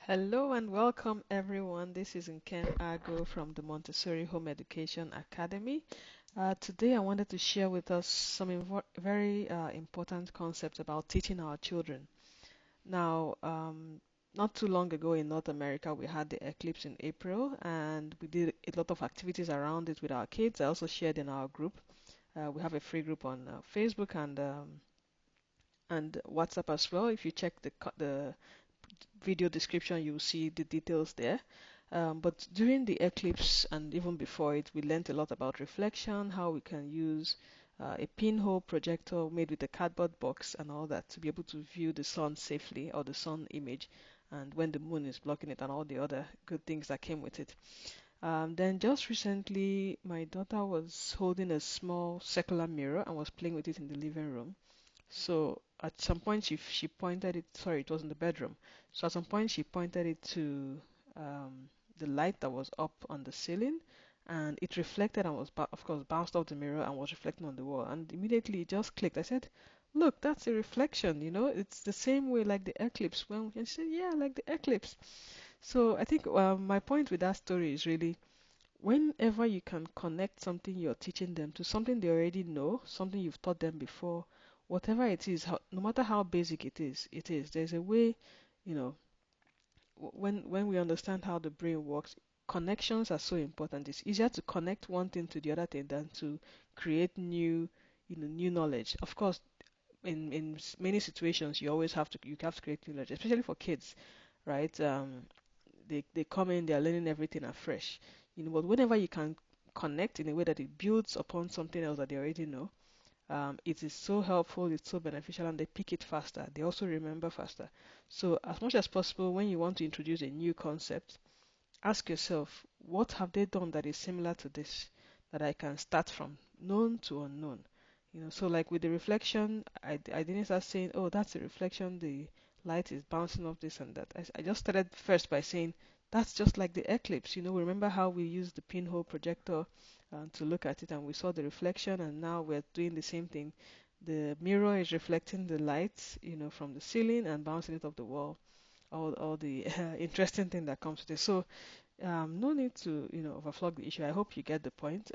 Hello and welcome everyone. This is Nkem Ago from the Montessori Home Education Academy. Today I wanted to share with us some very important concepts about teaching our children. Now, not too long ago in North America, we had the eclipse in April and we did a lot of activities around it with our kids. I also shared in our group. We have a free group on Facebook and WhatsApp as well. If you check the video description, you'll see the details there. But during the eclipse and even before it, we learned a lot about reflection, how we can use a pinhole projector made with a cardboard box and all that to be able to view the sun safely or the sun image, and when the moon is blocking it and all the other good things that came with it. Then just recently, my daughter was holding a small circular mirror and was playing with it in the living room. So at some point she pointed it, sorry, it was in the bedroom. So at some point she pointed it to the light that was up on the ceiling, and it reflected and was, of course, bounced off the mirror and was reflecting on the wall. And immediately it just clicked. I said, "Look, that's a reflection. You know, it's the same way like the eclipse." When and she said, "Yeah, like the eclipse." So I think my point with that story is really whenever you can connect something you're teaching them to something they already know, something you've taught them before, whatever it is, no matter how basic it is, it is. There's a way, you know, when we understand how the brain works, connections are so important. It's easier to connect one thing to the other thing than to create new knowledge. Of course, in many situations, you have to create new knowledge, especially for kids, right? They come in, they're learning everything afresh. But whenever you can connect in a way that it builds upon something else that they already know, it is so helpful, it's so beneficial, and they pick it faster. They also remember faster. So, as much as possible, when you want to introduce a new concept, ask yourself, what have they done that is similar to this that I can start from, known to unknown? So like with the reflection, I didn't start saying, oh, that's a reflection, the light is bouncing off this and that. I just started first by saying, that's just like the eclipse. Remember how we used the pinhole projector to look at it and we saw the reflection, and now we're doing the same thing. The mirror is reflecting the light, from the ceiling and bouncing it off the wall. All the interesting thing that comes with it. So no need to, overflog the issue. I hope you get the point.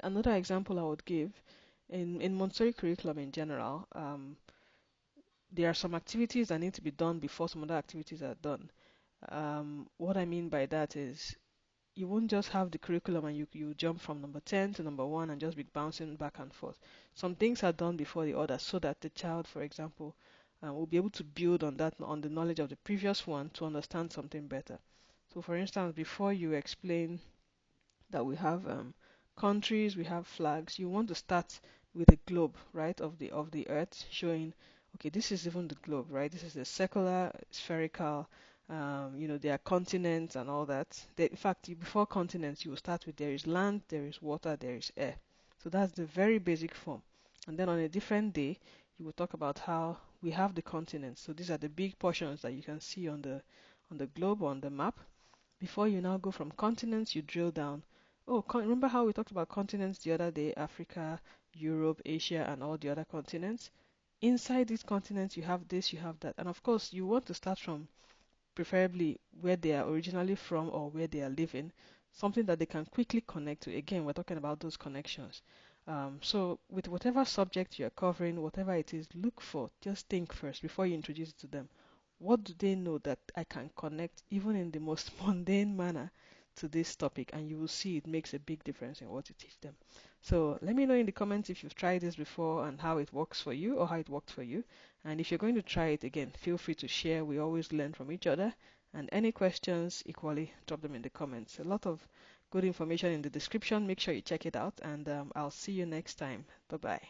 Another example I would give in Montessori curriculum in general, there are some activities that need to be done before some other activities are done. What I mean by that is you won't just have the curriculum and you jump from number 10 to number 1 and just be bouncing back and forth. Some things are done before the others so that the child, for example, will be able to build on the knowledge of the previous one to understand something better. So, for instance, before you explain that we have countries, we have flags. You want to start with a globe, right, of the Earth, showing, okay, this is even the globe, right? This is a circular, spherical. There are continents and all that. In fact, before continents, you will start with there is land, there is water, there is air. So that's the very basic form. And then on a different day, you will talk about how we have the continents. So these are the big portions that you can see on the globe or on the map. Before you now go from continents, you drill down. Oh, remember how we talked about continents the other day? Africa, Europe, Asia, and all the other continents. Inside these continents, you have this, you have that. And of course, you want to start from preferably where they are originally from or where they are living, something that they can quickly connect to. Again, we're talking about those connections. So, with whatever subject you're covering, whatever it is, look for, just think first before you introduce it to them. What do they know that I can connect, even in the most mundane manner, to this topic? And you will see it makes a big difference in what you teach them. So, let me know in the comments if you've tried this before and how it works for you or how it worked for you. And if you're going to try it again, feel free to share. We always learn from each other. And any questions, equally, drop them in the comments. A lot of good information in the description. Make sure you check it out. And I'll see you next time. Bye bye.